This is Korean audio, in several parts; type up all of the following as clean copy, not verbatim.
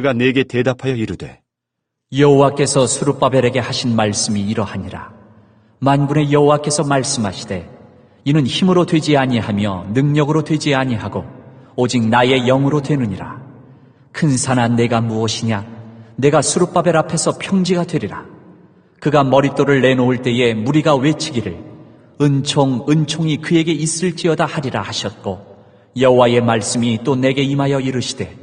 그가 내게 대답하여 이르되 여호와께서 스룹바벨에게 하신 말씀이 이러하니라. 만군의 여호와께서 말씀하시되 이는 힘으로 되지 아니하며 능력으로 되지 아니하고 오직 나의 영으로 되느니라. 큰 산아 내가 무엇이냐? 내가 스룹바벨 앞에서 평지가 되리라. 그가 머릿돌을 내놓을 때에 무리가 외치기를 은총이 그에게 있을지어다 하리라 하셨고, 여호와의 말씀이 또 내게 임하여 이르시되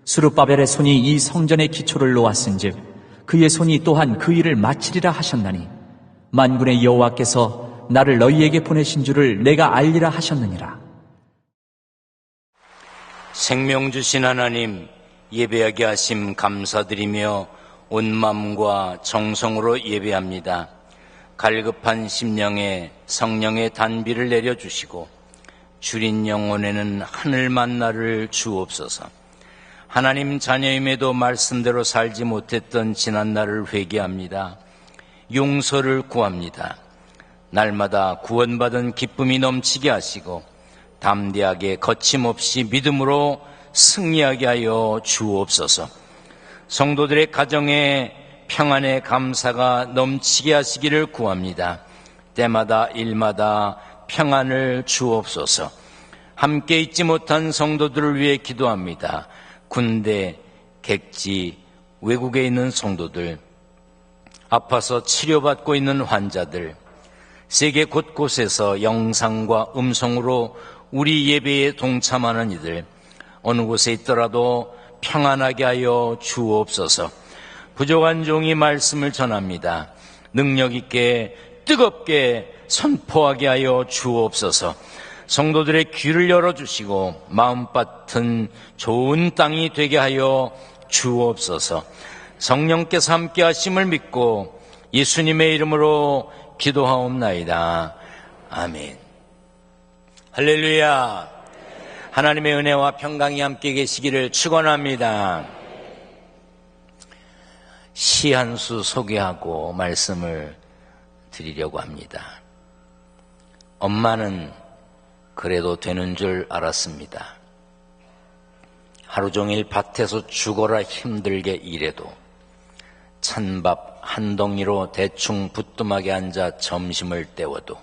스룹바벨의 손이 이 성전의 기초를 놓았은즉 그의 손이 또한 그 일을 마치리라 하셨나니 만군의 여호와께서 나를 너희에게 보내신 줄을 내가 알리라 하셨느니라. 생명 주신 하나님, 예배하게 하심 감사드리며 온 마음과 정성으로 예배합니다. 갈급한 심령에 성령의 단비를 내려주시고 줄인 영혼에는 하늘 만나를 주옵소서. 하나님 자녀임에도 말씀대로 살지 못했던 지난날을 회개합니다. 용서를 구합니다. 날마다 구원받은 기쁨이 넘치게 하시고 담대하게 거침없이 믿음으로 승리하게 하여 주옵소서. 성도들의 가정에 평안의 감사가 넘치게 하시기를 구합니다. 때마다 일마다 평안을 주옵소서. 함께 있지 못한 성도들을 위해 기도합니다. 군대, 객지, 외국에 있는 성도들, 아파서 치료받고 있는 환자들, 세계 곳곳에서 영상과 음성으로 우리 예배에 동참하는 이들, 어느 곳에 있더라도 평안하게 하여 주옵소서. 부족한 종이 말씀을 전합니다. 능력 있게 뜨겁게 선포하게 하여 주옵소서. 성도들의 귀를 열어주시고 마음밭은 좋은 땅이 되게 하여 주옵소서. 성령께서 함께 하심을 믿고 예수님의 이름으로 기도하옵나이다. 아멘. 할렐루야. 하나님의 은혜와 평강이 함께 계시기를 축원합니다. 시 한 수 소개하고 말씀을 드리려고 합니다. 엄마는 그래도 되는 줄 알았습니다. 하루 종일 밭에서 죽어라 힘들게 일해도 찬밥 한 덩이로 대충 부뚜막에 앉아 점심을 때워도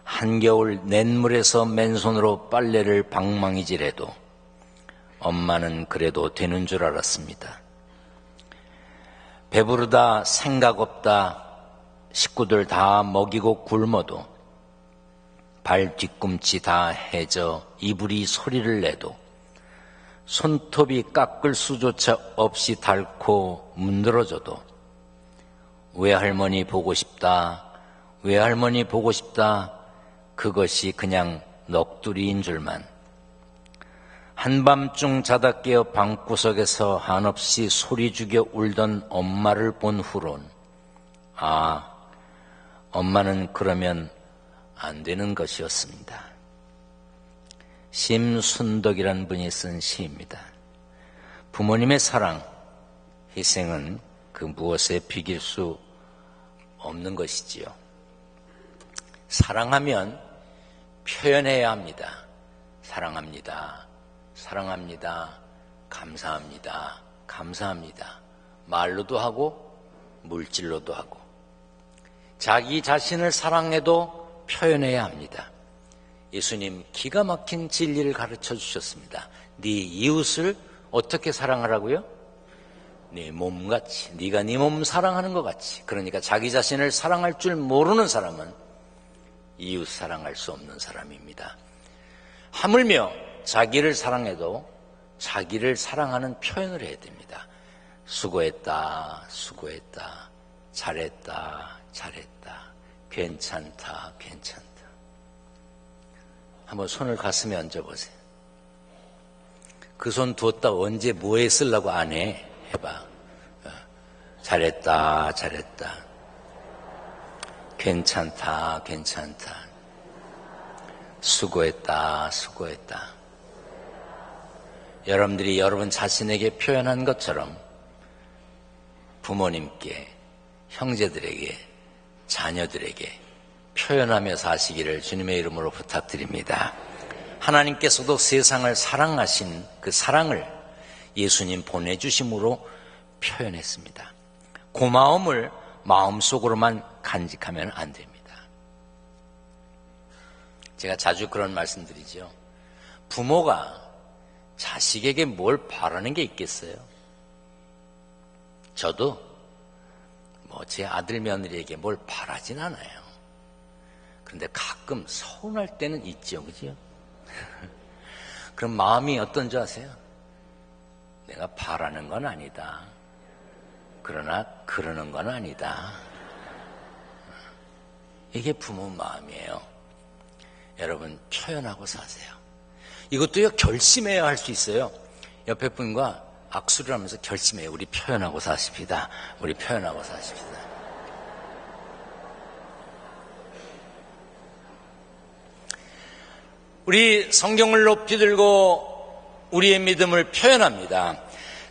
한겨울 냇물에서 맨손으로 빨래를 방망이질해도 엄마는 그래도 되는 줄 알았습니다. 배부르다 생각 없다 식구들 다 먹이고 굶어도 발 뒤꿈치 다 해져 이불이 소리를 내도 손톱이 깎을 수조차 없이 닳고 문드러져도 외할머니 보고 싶다, 외할머니 보고 싶다, 그것이 그냥 넋두리인 줄만. 한밤중 자다 깨어 방구석에서 한없이 소리 죽여 울던 엄마를 본 후론 아, 엄마는 그러면 안 되는 것이었습니다. 심순덕이라는 분이 쓴 시입니다. 부모님의 사랑, 희생은 그 무엇에 비길 수 없는 것이지요. 사랑하면 표현해야 합니다. 사랑합니다. 사랑합니다. 감사합니다. 감사합니다. 말로도 하고 물질로도 하고 자기 자신을 사랑해도 표현해야 합니다. 예수님 기가 막힌 진리를 가르쳐 주셨습니다. 네 이웃을 어떻게 사랑하라고요? 네 몸같이, 네가 네 몸 사랑하는 것 같이. 그러니까 자기 자신을 사랑할 줄 모르는 사람은 이웃 사랑할 수 없는 사람입니다. 하물며 자기를 사랑해도 자기를 사랑하는 표현을 해야 됩니다. 수고했다, 수고했다, 잘했다, 잘했다, 괜찮다, 괜찮다. 한번 손을 가슴에 얹어보세요. 그 손 두었다 언제 뭐에 쓰려고 안 해? 해봐. 잘했다, 잘했다, 괜찮다, 괜찮다, 수고했다, 수고했다. 여러분들이 여러분 자신에게 표현한 것처럼 부모님께, 형제들에게, 자녀들에게 표현하며 사시기를 주님의 이름으로 부탁드립니다. 하나님께서도 세상을 사랑하신 그 사랑을 예수님 보내주심으로 표현했습니다. 고마움을 마음속으로만 간직하면 안 됩니다. 제가 자주 그런 말씀드리죠. 부모가 자식에게 뭘 바라는 게 있겠어요? 저도 제 아들 며느리에게 뭘 바라진 않아요. 그런데 가끔 서운할 때는 있죠, 그죠? 그럼 마음이 어떤지 아세요? 내가 바라는 건 아니다. 그러나 그러는 건 아니다. 이게 부모 마음이에요. 여러분 표현하고 사세요. 이것도요 결심해야 할 수 있어요. 옆에 분과 악수를 하면서 결심해요. 우리 표현하고 사십시다. 우리 표현하고 사십시다. 우리 성경을 높이 들고 우리의 믿음을 표현합니다.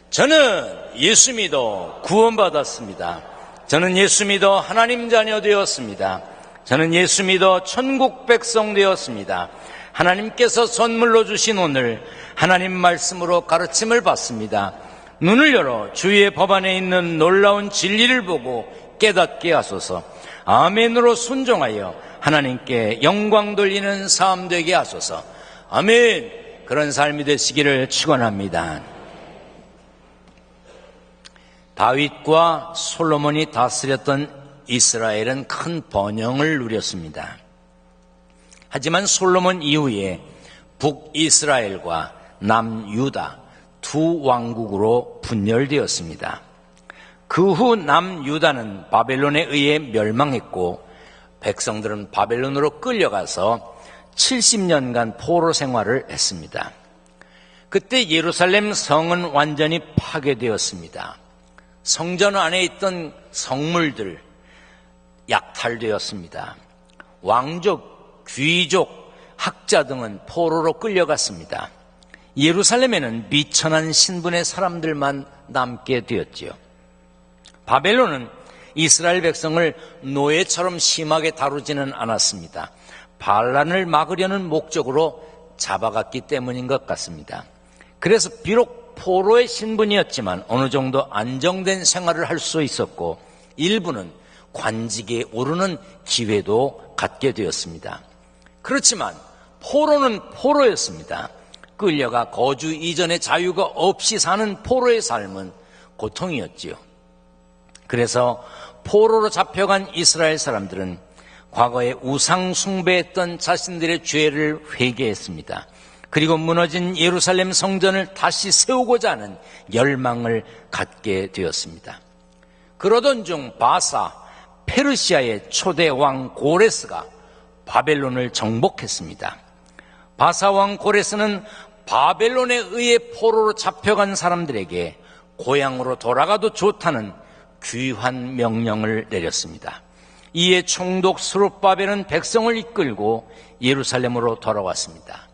저는 예수 믿어 구원받았습니다. 저는 예수 믿어 하나님 자녀 되었습니다. 저는 예수 믿어 천국 백성 되었습니다. 하나님께서 선물로 주신 오늘 하나님 말씀으로 가르침을 받습니다. 눈을 열어 주의 법 안에 있는 놀라운 진리를 보고 깨닫게 하소서. 아멘으로 순종하여 하나님께 영광 돌리는 삶 되게 하소서. 아멘. 그런 삶이 되시기를 축원합니다. 다윗과 솔로몬이 다스렸던 이스라엘은 큰 번영을 누렸습니다. 하지만 솔로몬 이후에 북이스라엘과 남유다 두 왕국으로 분열되었습니다. 그 후 남유다는 바벨론에 의해 멸망했고 백성들은 바벨론으로 끌려가서 70년간 포로 생활을 했습니다. 그때 예루살렘 성은 완전히 파괴되었습니다. 성전 안에 있던 성물들 약탈되었습니다. 왕족, 귀족, 학자 등은 포로로 끌려갔습니다. 예루살렘에는 미천한 신분의 사람들만 남게 되었지요. 바벨론은 이스라엘 백성을 노예처럼 심하게 다루지는 않았습니다. 반란을 막으려는 목적으로 잡아갔기 때문인 것 같습니다. 그래서 비록 포로의 신분이었지만 어느 정도 안정된 생활을 할 수 있었고 일부는 관직에 오르는 기회도 갖게 되었습니다. 그렇지만 포로는 포로였습니다. 끌려가 거주 이전의 자유가 없이 사는 포로의 삶은 고통이었지요. 그래서 포로로 잡혀간 이스라엘 사람들은 과거에 우상 숭배했던 자신들의 죄를 회개했습니다. 그리고 무너진 예루살렘 성전을 다시 세우고자 하는 열망을 갖게 되었습니다. 그러던 중 바사, 페르시아의 초대 왕 고레스가 바벨론을 정복했습니다. 바사 왕 고레스는 바벨론에 의해 포로로 잡혀간 사람들에게 고향으로 돌아가도 좋다는 귀환 명령을 내렸습니다. 이에 총독 스룹바벨은 백성을 이끌고 예루살렘으로 돌아왔습니다.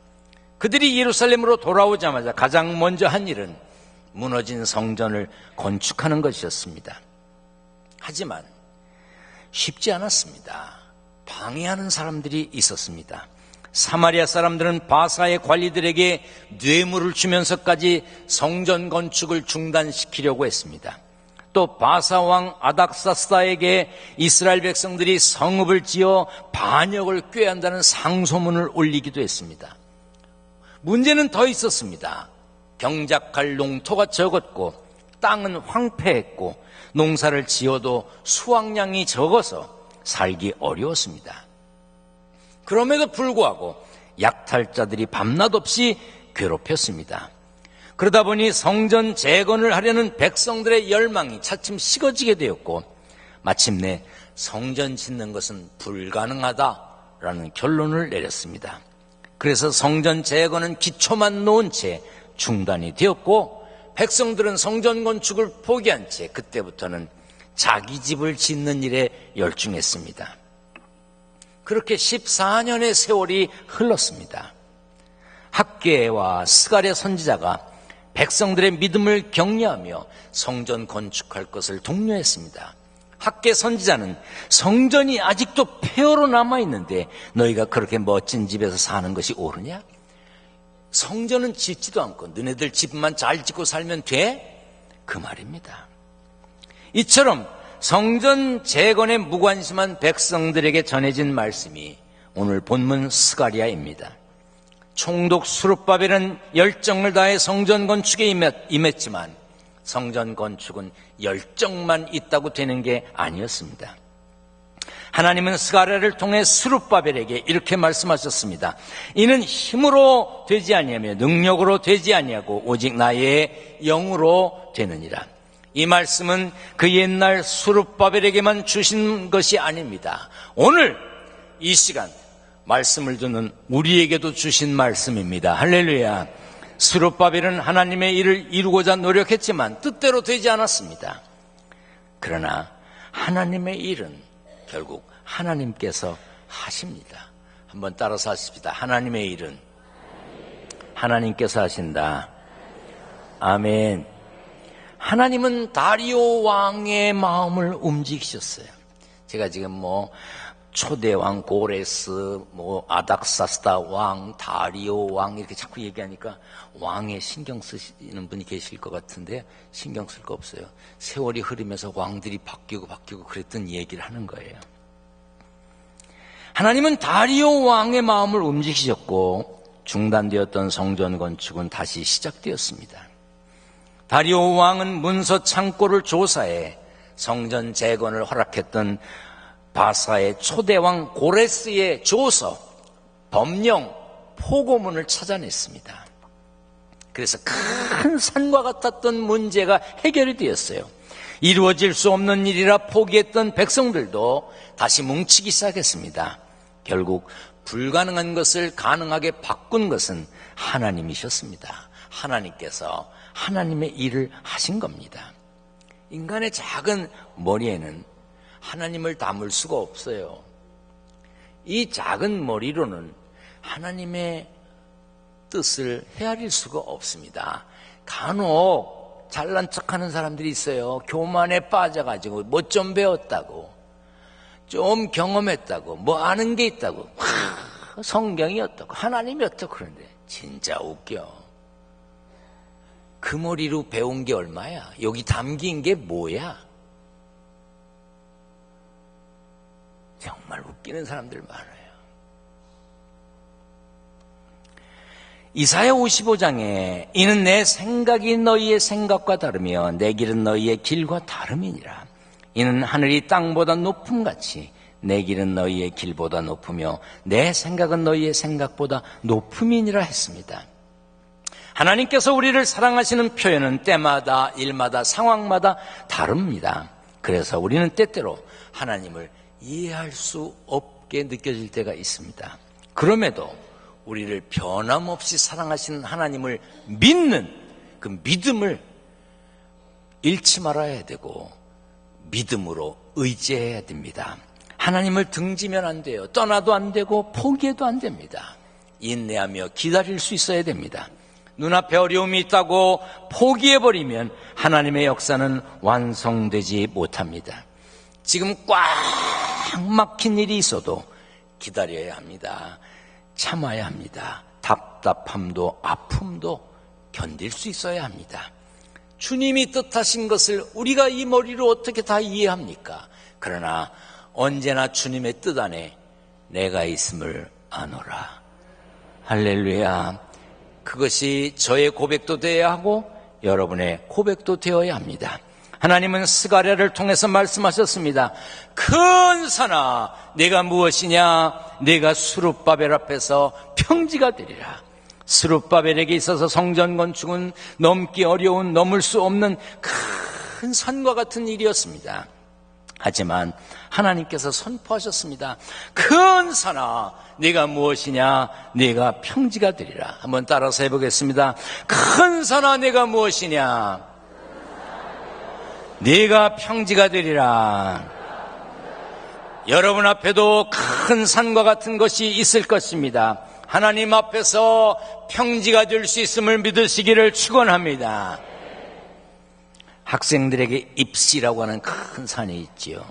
그들이 예루살렘으로 돌아오자마자 가장 먼저 한 일은 무너진 성전을 건축하는 것이었습니다. 하지만 쉽지 않았습니다. 방해하는 사람들이 있었습니다. 사마리아 사람들은 바사의 관리들에게 뇌물을 주면서까지 성전 건축을 중단시키려고 했습니다. 또 바사 왕 아닥사스다에게 이스라엘 백성들이 성읍을 지어 반역을 꾀한다는 상소문을 올리기도 했습니다. 문제는 더 있었습니다. 경작할 농토가 적었고 땅은 황폐했고 농사를 지어도 수확량이 적어서 살기 어려웠습니다. 그럼에도 불구하고 약탈자들이 밤낮 없이 괴롭혔습니다. 그러다 보니 성전 재건을 하려는 백성들의 열망이 차츰 식어지게 되었고 마침내 성전 짓는 것은 불가능하다라는 결론을 내렸습니다. 그래서 성전 재건은 기초만 놓은 채 중단이 되었고 백성들은 성전 건축을 포기한 채 그때부터는 자기 집을 짓는 일에 열중했습니다. 그렇게 14년의 세월이 흘렀습니다. 학개와 스가랴 선지자가 백성들의 믿음을 격려하며 성전 건축할 것을 독려했습니다. 학개 선지자는 성전이 아직도 폐허로 남아있는데 너희가 그렇게 멋진 집에서 사는 것이 옳으냐? 성전은 짓지도 않고 너네들 집만 잘 짓고 살면 돼? 그 말입니다. 이처럼 성전 재건에 무관심한 백성들에게 전해진 말씀이 오늘 본문 스가랴입니다. 총독 수룹바벨은 열정을 다해 성전 건축에 임했지만 성전 건축은 열정만 있다고 되는 게 아니었습니다. 하나님은 스가랴를 통해 수룹바벨에게 이렇게 말씀하셨습니다. 이는 힘으로 되지 아니하며 능력으로 되지 아니하고 오직 나의 영으로 되느니라. 이 말씀은 그 옛날 수룹바벨에게만 주신 것이 아닙니다. 오늘 이 시간 말씀을 듣는 우리에게도 주신 말씀입니다. 할렐루야. 수룹바벨은 하나님의 일을 이루고자 노력했지만 뜻대로 되지 않았습니다. 그러나 하나님의 일은 결국 하나님께서 하십니다. 한번 따라서 하십시다. 하나님의 일은 하나님께서 하신다. 아멘. 하나님은 다리오 왕의 마음을 움직이셨어요. 제가 지금 초대왕 고레스, 아닥사스다 왕, 다리오 왕 이렇게 자꾸 얘기하니까 왕에 신경 쓰시는 분이 계실 것 같은데 신경 쓸 거 없어요. 세월이 흐르면서 왕들이 바뀌고 그랬던 얘기를 하는 거예요. 하나님은 다리오 왕의 마음을 움직이셨고 중단되었던 성전 건축은 다시 시작되었습니다. 다리오 왕은 문서 창고를 조사해 성전 재건을 허락했던 바사의 초대왕 고레스의 조서, 법령, 포고문을 찾아냈습니다. 그래서 큰 산과 같았던 문제가 해결이 되었어요. 이루어질 수 없는 일이라 포기했던 백성들도 다시 뭉치기 시작했습니다. 결국 불가능한 것을 가능하게 바꾼 것은 하나님이셨습니다. 하나님께서 하나님의 일을 하신 겁니다. 인간의 작은 머리에는 하나님을 담을 수가 없어요. 이 작은 머리로는 하나님의 뜻을 헤아릴 수가 없습니다. 간혹 잘난 척하는 사람들이 있어요. 교만에 빠져가지고 뭐 좀 배웠다고, 좀 경험했다고, 뭐 아는 게 있다고, 성경이 어떻고 하나님이 어떻고. 그런데 진짜 웃겨. 그 머리로 배운 게 얼마야? 여기 담긴 게 뭐야? 정말 웃기는 사람들 많아요. 이사야 55장에 이는 내 생각이 너희의 생각과 다르며 내 길은 너희의 길과 다름이니라. 이는 하늘이 땅보다 높음같이 내 길은 너희의 길보다 높으며 내 생각은 너희의 생각보다 높음이니라 했습니다. 하나님께서 우리를 사랑하시는 표현은 때마다 일마다 상황마다 다릅니다. 그래서 우리는 때때로 하나님을 이해할 수 없게 느껴질 때가 있습니다. 그럼에도 우리를 변함없이 사랑하시는 하나님을 믿는 그 믿음을 잃지 말아야 되고 믿음으로 의지해야 됩니다. 하나님을 등지면 안 돼요. 떠나도 안 되고 포기해도 안 됩니다. 인내하며 기다릴 수 있어야 됩니다. 눈앞에 어려움이 있다고 포기해버리면 하나님의 역사는 완성되지 못합니다. 지금 꽉 막힌 일이 있어도 기다려야 합니다. 참아야 합니다. 답답함도 아픔도 견딜 수 있어야 합니다. 주님이 뜻하신 것을 우리가 이 머리로 어떻게 다 이해합니까? 그러나 언제나 주님의 뜻 안에 내가 있음을 아노라. 할렐루야. 그것이 저의 고백도 되어야 하고 여러분의 고백도 되어야 합니다. 하나님은 스가랴를 통해서 말씀하셨습니다. 큰 산아 내가 무엇이냐? 내가 수룹바벨 앞에서 평지가 되리라. 수룹바벨에게 있어서 성전 건축은 넘기 어려운, 넘을 수 없는 큰 산과 같은 일이었습니다. 하지만 하나님께서 선포하셨습니다. 큰 산아 네가 무엇이냐? 네가 평지가 되리라. 한번 따라서 해보겠습니다. 큰 산아 네가 무엇이냐? 네가 평지가 되리라. 여러분 앞에도 큰 산과 같은 것이 있을 것입니다. 하나님 앞에서 평지가 될 수 있음을 믿으시기를 축원합니다. 학생들에게 입시라고 하는 큰 산이 있지요.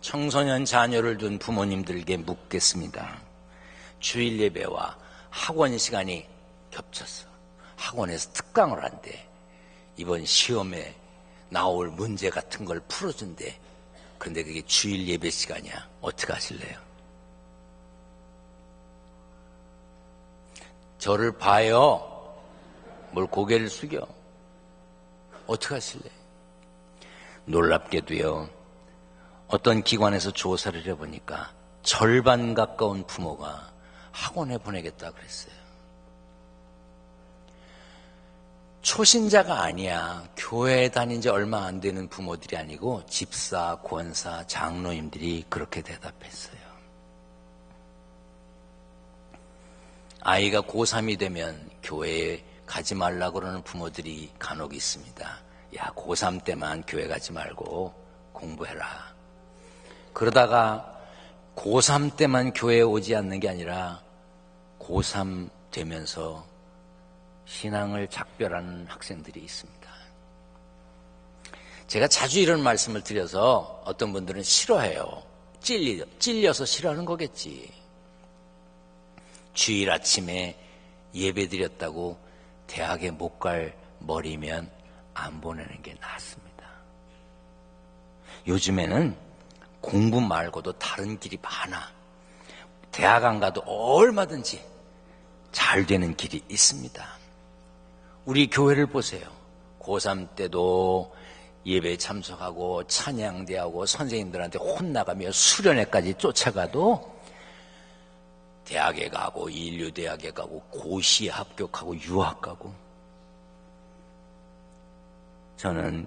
청소년 자녀를 둔 부모님들에게 묻겠습니다. 주일 예배와 학원 시간이 겹쳤어. 학원에서 특강을 한대. 이번 시험에 나올 문제 같은 걸 풀어준대. 근데 그게 주일 예배 시간이야. 어떻게 하실래요? 저를 봐요. 뭘 고개를 숙여. 어떻게 하실래요? 놀랍게도요, 어떤 기관에서 조사를 해보니까 절반 가까운 부모가 학원에 보내겠다 그랬어요. 초신자가 아니야. 교회에 다닌 지 얼마 안 되는 부모들이 아니고 집사, 권사, 장로님들이 그렇게 대답했어요. 아이가 고3이 되면 교회에 가지 말라고 그러는 부모들이 간혹 있습니다. 야, 고3 때만 교회 가지 말고 공부해라. 그러다가 고3 때만 교회에 오지 않는 게 아니라 고3 되면서 신앙을 작별하는 학생들이 있습니다. 제가 자주 이런 말씀을 드려서 어떤 분들은 싫어해요. 찔려서 싫어하는 거겠지. 주일 아침에 예배 드렸다고 대학에 못 갈 머리면 안 보내는 게 낫습니다. 요즘에는 공부 말고도 다른 길이 많아. 대학 안 가도 얼마든지 잘 되는 길이 있습니다. 우리 교회를 보세요. 고3 때도 예배에 참석하고 찬양대하고 선생님들한테 혼나가며 수련회까지 쫓아가도 대학에 가고 인류대학에 가고 고시에 합격하고 유학 가고. 저는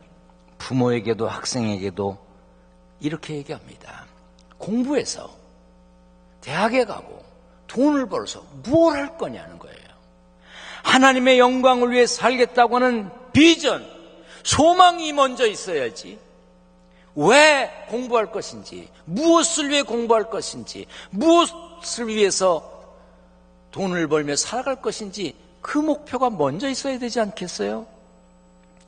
부모에게도 학생에게도 이렇게 얘기합니다. 공부해서 대학에 가고 돈을 벌어서 뭘 할 거냐는 거예요. 하나님의 영광을 위해 살겠다고 하는 비전, 소망이 먼저 있어야지. 왜 공부할 것인지, 무엇을 위해 공부할 것인지, 무엇을 위해서 돈을 벌며 살아갈 것인지 그 목표가 먼저 있어야 되지 않겠어요?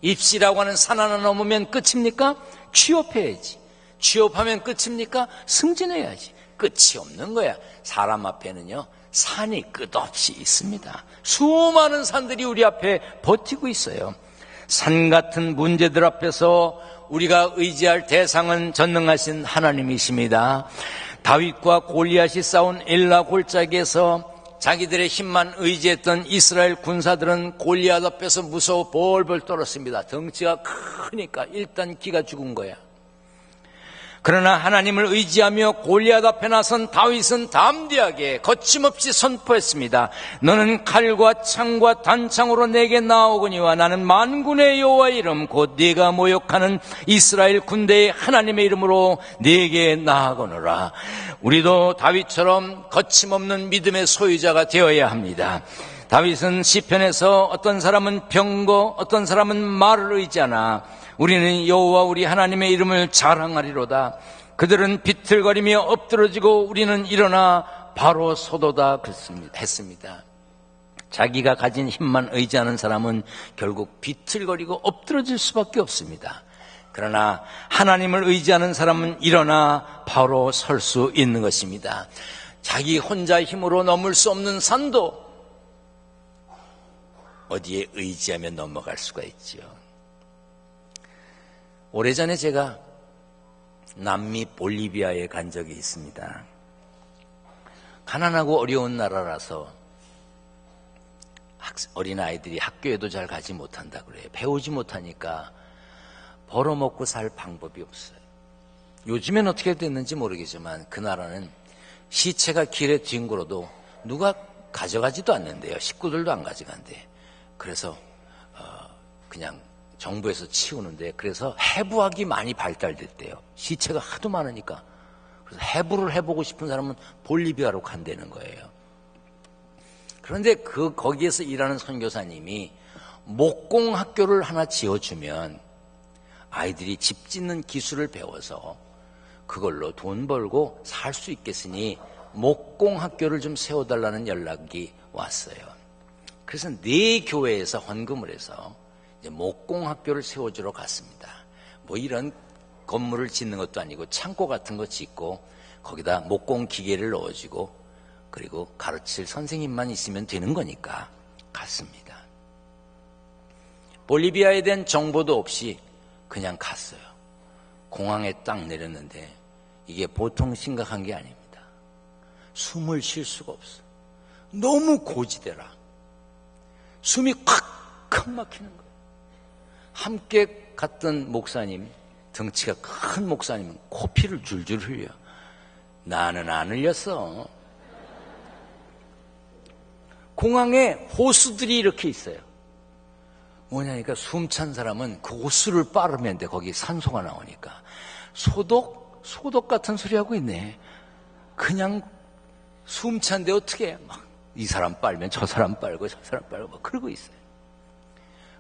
입시라고 하는 산 하나 넘으면 끝입니까? 취업해야지. 취업하면 끝입니까? 승진해야지. 끝이 없는 거야. 사람 앞에는요, 산이 끝없이 있습니다. 수많은 산들이 우리 앞에 버티고 있어요. 산 같은 문제들 앞에서 우리가 의지할 대상은 전능하신 하나님이십니다. 다윗과 골리앗이 싸운 엘라 골짜기에서 자기들의 힘만 의지했던 이스라엘 군사들은 골리앗 앞에서 무서워 벌벌 떨었습니다. 덩치가 크니까 일단 기가 죽은 거야. 그러나 하나님을 의지하며 골리앗 앞에 나선 다윗은 담대하게 거침없이 선포했습니다. 너는 칼과 창과 단창으로 내게 나오거니와 나는 만군의 여호와의 이름 곧 네가 모욕하는 이스라엘 군대의 하나님의 이름으로 네게 나아가노라. 우리도 다윗처럼 거침없는 믿음의 소유자가 되어야 합니다. 다윗은 시편에서 어떤 사람은 병거, 어떤 사람은 말을 의지하나 우리는 여호와 우리 하나님의 이름을 자랑하리로다. 그들은 비틀거리며 엎드러지고 우리는 일어나 바로 서도다 했습니다. 자기가 가진 힘만 의지하는 사람은 결국 비틀거리고 엎드러질 수밖에 없습니다. 그러나 하나님을 의지하는 사람은 일어나 바로 설 수 있는 것입니다. 자기 혼자 힘으로 넘을 수 없는 산도 어디에 의지하며 넘어갈 수가 있죠. 오래전에 제가 남미 볼리비아에 간 적이 있습니다. 가난하고 어려운 나라라서 어린아이들이 학교에도 잘 가지 못한다 그래요. 배우지 못하니까 벌어먹고 살 방법이 없어요. 요즘엔 어떻게 됐는지 모르겠지만 그 나라는 시체가 길에 뒹굴어도 누가 가져가지도 않는데요. 식구들도 안 가져간대. 그래서 그냥 정부에서 치우는데, 그래서 해부학이 많이 발달됐대요. 시체가 하도 많으니까. 그래서 해부를 해보고 싶은 사람은 볼리비아로 간다는 거예요. 그런데 거기에서 일하는 선교사님이 목공 학교를 하나 지어주면 아이들이 집 짓는 기술을 배워서 그걸로 돈 벌고 살 수 있겠으니 목공 학교를 좀 세워달라는 연락이 왔어요. 그래서 4교회에서 헌금을 해서 이제 목공 학교를 세워주러 갔습니다. 뭐 이런 건물을 짓는 것도 아니고 창고 같은 거 짓고 거기다 목공 기계를 넣어주고 그리고 가르칠 선생님만 있으면 되는 거니까 갔습니다. 볼리비아에 대한 정보도 없이 그냥 갔어요. 공항에 딱 내렸는데 이게 보통 심각한 게 아닙니다. 숨을 쉴 수가 없어. 너무 고지대라. 숨이 콱콱 막히는 거예요. 함께 갔던 목사님, 덩치가 큰 목사님은 코피를 줄줄 흘려. 나는 안 흘렸어. 공항에 호수들이 이렇게 있어요. 뭐냐니까 숨찬 사람은 그 호수를 빠르면 돼. 거기 산소가 나오니까. 소독 같은 소리 하고 있네. 그냥 숨찬데 어떻게 해? 막 이 사람 빨면 저 사람 빨고 저 사람 빨고 막 그러고 있어요.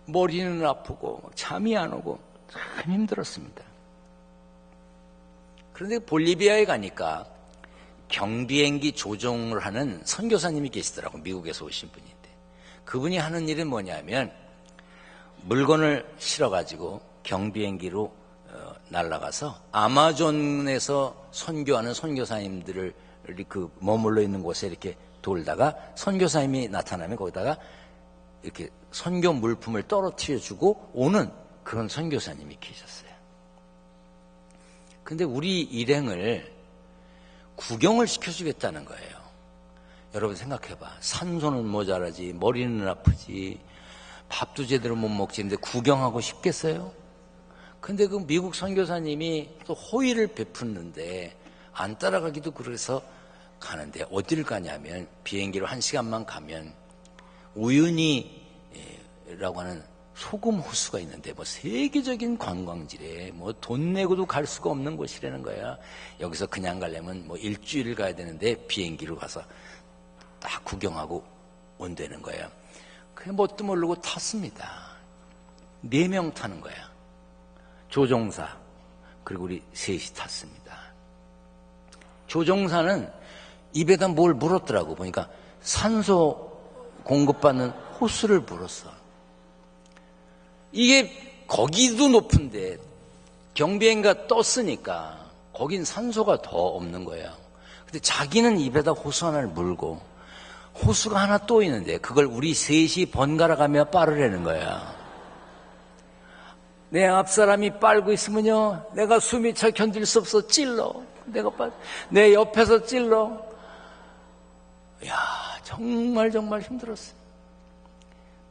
머리는 아프고 잠이 안 오고 참 힘들었습니다. 그런데 볼리비아에 가니까 경비행기 조종을 하는 선교사님이 계시더라고요. 미국에서 오신 분인데 그분이 하는 일은 뭐냐면 물건을 실어가지고 경비행기로 날아가서 아마존에서 선교하는 선교사님들을 그 머물러 있는 곳에 이렇게 돌다가 선교사님이 나타나면 거기다가 이렇게 선교 물품을 떨어뜨려 주고 오는 그런 선교사님이 계셨어요. 근데 우리 일행을 구경을 시켜주겠다는 거예요. 여러분 생각해봐. 산소는 모자라지, 머리는 아프지, 밥도 제대로 못 먹지. 근데 구경하고 싶겠어요? 근데 그 미국 선교사님이 또 호의를 베푸는데 안 따라가기도 그래서 가는데 어디를 가냐면 비행기로 1시간만 가면 우유니라고 하는 소금 호수가 있는데 뭐 세계적인 관광지래 뭐 돈 내고도 갈 수가 없는 곳이라는 거야. 여기서 그냥 가려면 뭐 일주일 가야 되는데 비행기로 가서 딱 구경하고 온다는 거야. 그냥 뭣도 모르고 탔습니다. 4명 타는 거야. 조종사 그리고 우리 셋이 탔습니다. 조종사는 입에다 뭘 물었더라고. 보니까 산소 공급받는 호스를 물었어. 이게 거기도 높은데 경비행기가 떴으니까 거긴 산소가 더 없는 거예요. 근데 자기는 입에다 호수 하나를 물고 호수가 하나 또 있는데 그걸 우리 셋이 번갈아 가며 빨으려는 거야. 내 앞사람이 빨고 있으면요 내가 숨이 차 견딜 수 없어 찔러. 내 옆에서 찔러. 야 정말 힘들었어요.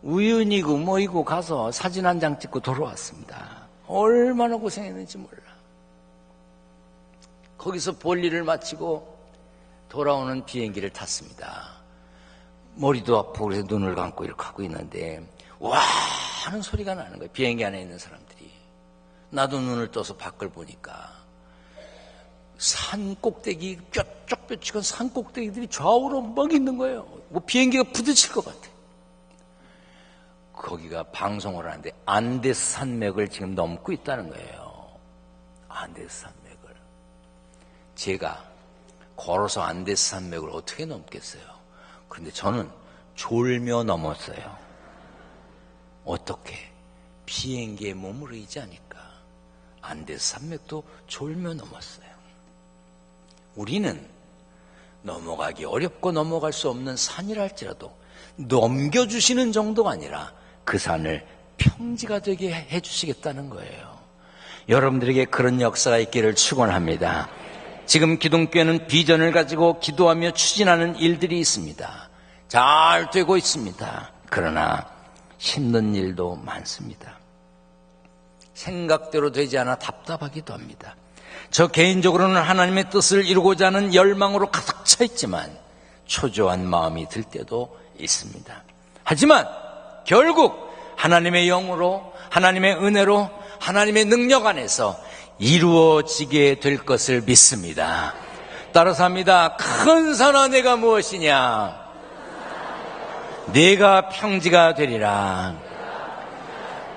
우연이고 뭐이고 가서 사진 한 장 찍고 돌아왔습니다. 얼마나 고생했는지 몰라. 거기서 볼일을 마치고 돌아오는 비행기를 탔습니다. 머리도 아프고 그래서 눈을 감고 이렇게 하고 있는데 와 하는 소리가 나는 거예요. 비행기 안에 있는 사람들이. 나도 눈을 떠서 밖을 보니까 산 꼭대기 뾰족뾰족한 산 꼭대기들이 좌우로 막 있는 거예요. 뭐 비행기가 부딪힐 것 같아. 거기가 방송을 하는데 안데스 산맥을 지금 넘고 있다는 거예요. 안데스 산맥을. 제가 걸어서 안데스 산맥을 어떻게 넘겠어요? 그런데 저는 졸며 넘었어요. 어떻게? 비행기에 몸을 의지하니까 안데스 산맥도 졸며 넘었어요. 우리는 넘어가기 어렵고 넘어갈 수 없는 산이라 할지라도 넘겨주시는 정도가 아니라 그 산을 평지가 되게 해주시겠다는 거예요. 여러분들에게 그런 역사가 있기를 축원합니다. 지금 기독교회는 비전을 가지고 기도하며 추진하는 일들이 있습니다. 잘 되고 있습니다. 그러나 힘든 일도 많습니다. 생각대로 되지 않아 답답하기도 합니다. 저 개인적으로는 하나님의 뜻을 이루고자 하는 열망으로 가득 차 있지만 초조한 마음이 들 때도 있습니다. 하지만 결국 하나님의 영으로 하나님의 은혜로 하나님의 능력 안에서 이루어지게 될 것을 믿습니다. 따라서 합니다. 큰 산아 내가 무엇이냐? 내가 평지가 되리라.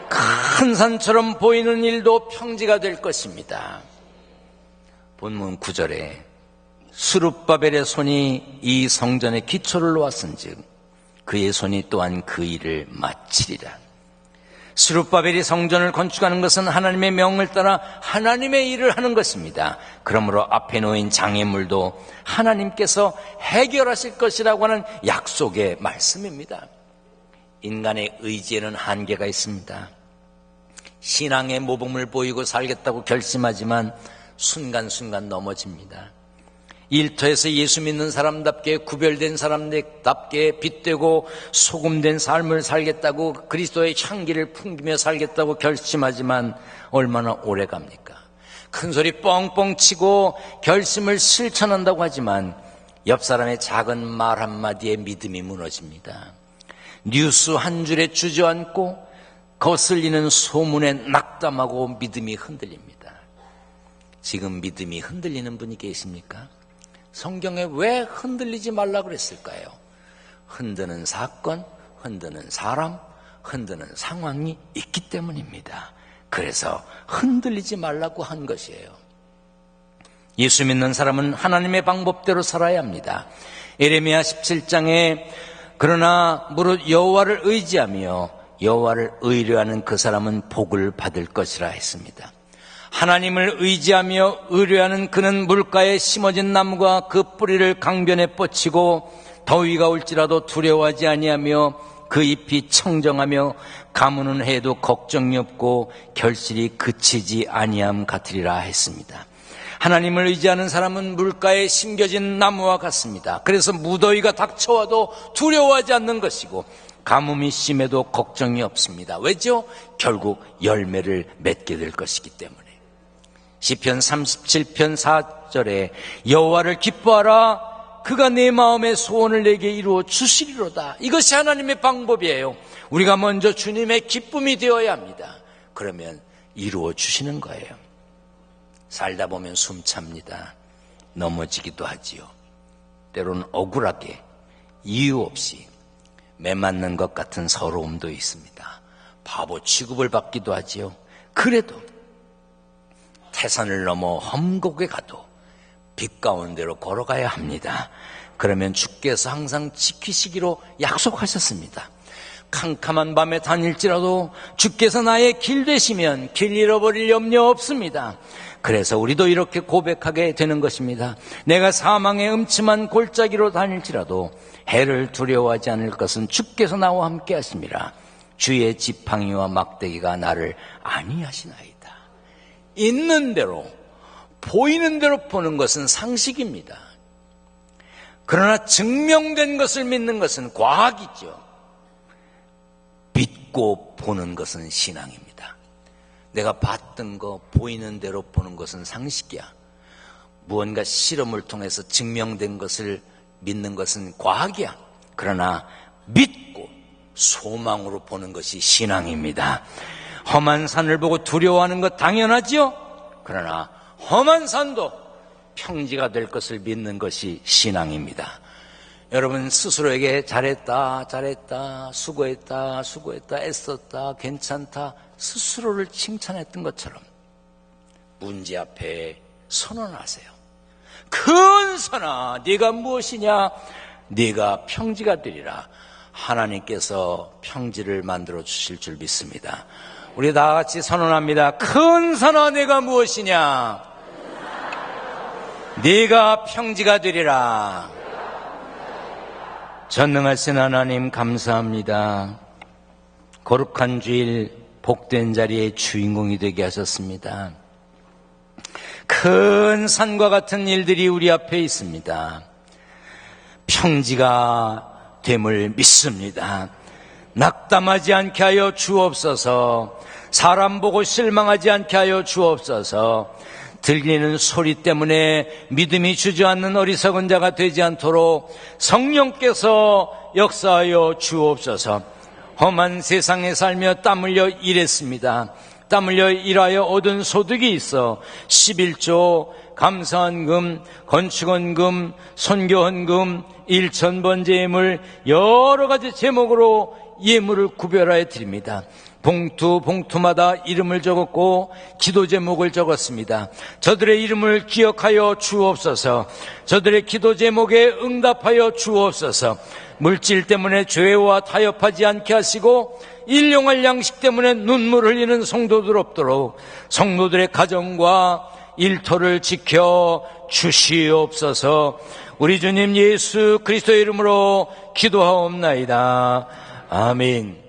큰 산처럼 보이는 일도 평지가 될 것입니다. 본문 9절에 스룹바벨의 손이 이 성전의 기초를 놓았은즉 그의 손이 또한 그 일을 마치리라. 스룹바벨이 성전을 건축하는 것은 하나님의 명을 따라 하나님의 일을 하는 것입니다. 그러므로 앞에 놓인 장애물도 하나님께서 해결하실 것이라고 하는 약속의 말씀입니다. 인간의 의지에는 한계가 있습니다. 신앙의 모범을 보이고 살겠다고 결심하지만 순간순간 넘어집니다. 일터에서 예수 믿는 사람답게, 구별된 사람답게 빛되고 소금된 삶을 살겠다고, 그리스도의 향기를 풍기며 살겠다고 결심하지만 얼마나 오래 갑니까? 큰 소리 뻥뻥 치고 결심을 실천한다고 하지만 옆 사람의 작은 말 한마디에 믿음이 무너집니다. 뉴스 한 줄에 주저앉고 거슬리는 소문에 낙담하고 믿음이 흔들립니다. 지금 믿음이 흔들리는 분이 계십니까? 성경에 왜 흔들리지 말라 그랬을까요? 흔드는 사건, 흔드는 사람, 흔드는 상황이 있기 때문입니다. 그래서 흔들리지 말라고 한 것이에요. 예수 믿는 사람은 하나님의 방법대로 살아야 합니다. 예레미야 17장에 그러나 무릇 여호와를 의지하며 여호와를 의뢰하는 그 사람은 복을 받을 것이라 했습니다. 하나님을 의지하며 의뢰하는 그는 물가에 심어진 나무가 그 뿌리를 강변에 뻗치고 더위가 올지라도 두려워하지 아니하며 그 잎이 청정하며 가무는 해도 걱정이 없고 결실이 그치지 아니함 같으리라 했습니다. 하나님을 의지하는 사람은 물가에 심겨진 나무와 같습니다. 그래서 무더위가 닥쳐와도 두려워하지 않는 것이고 가뭄이 심해도 걱정이 없습니다. 왜죠? 결국 열매를 맺게 될 것이기 때문에. 시편 37편 4절에 여호와를 기뻐하라, 그가 내 마음의 소원을 내게 이루어 주시리로다. 이것이 하나님의 방법이에요. 우리가 먼저 주님의 기쁨이 되어야 합니다. 그러면 이루어 주시는 거예요. 살다 보면 숨찹니다. 넘어지기도 하지요. 때로는 억울하게 이유 없이 매맞는 것 같은 서러움도 있습니다. 바보 취급을 받기도 하지요. 그래도 태산을 넘어 험곡에 가도 빛 가운데로 걸어가야 합니다. 그러면 주께서 항상 지키시기로 약속하셨습니다. 캄캄한 밤에 다닐지라도 주께서 나의 길 되시면 길 잃어버릴 염려 없습니다. 그래서 우리도 이렇게 고백하게 되는 것입니다. 내가 사망의 음침한 골짜기로 다닐지라도 해를 두려워하지 않을 것은 주께서 나와 함께 하심이라. 주의 지팡이와 막대기가 나를 안위하시나이다. 있는 대로, 보이는 대로 보는 것은 상식입니다. 그러나 증명된 것을 믿는 것은 과학이죠. 믿고 보는 것은 신앙입니다. 내가 봤던 거, 보이는 대로 보는 것은 상식이야. 무언가 실험을 통해서 증명된 것을 믿는 것은 과학이야. 그러나 믿고 소망으로 보는 것이 신앙입니다. 험한 산을 보고 두려워하는 것 당연하지요. 그러나 험한 산도 평지가 될 것을 믿는 것이 신앙입니다. 여러분 스스로에게 잘했다, 수고했다, 애썼다, 괜찮다 스스로를 칭찬했던 것처럼 문제 앞에 선언하세요. 큰 산아, 네가 무엇이냐? 네가 평지가 되리라. 하나님께서 평지를 만들어 주실 줄 믿습니다. 우리 다 같이 선언합니다. 큰 산아, 네가 무엇이냐? 네가 평지가 되리라. 전능하신 하나님 감사합니다. 거룩한 주일 복된 자리의 주인공이 되게 하셨습니다. 큰 산과 같은 일들이 우리 앞에 있습니다. 평지가 됨을 믿습니다. 낙담하지 않게 하여 주옵소서. 사람 보고 실망하지 않게 하여 주옵소서. 들리는 소리 때문에 믿음이 주저앉는 어리석은 자가 되지 않도록 성령께서 역사하여 주옵소서. 험한 세상에 살며 땀 흘려 일했습니다. 땀 흘려 일하여 얻은 소득이 있어 11조, 감사헌금, 건축헌금, 선교헌금, 일천번제 예물 여러 가지 제목으로 예물을 구별하여 드립니다. 봉투마다 이름을 적었고 기도 제목을 적었습니다. 저들의 이름을 기억하여 주옵소서. 저들의 기도 제목에 응답하여 주옵소서. 물질 때문에 죄와 타협하지 않게 하시고 일용할 양식 때문에 눈물 흘리는 성도들 없도록 성도들의 가정과 일터를 지켜 주시옵소서. 우리 주님 예수 그리스도의 이름으로 기도하옵나이다. 아멘.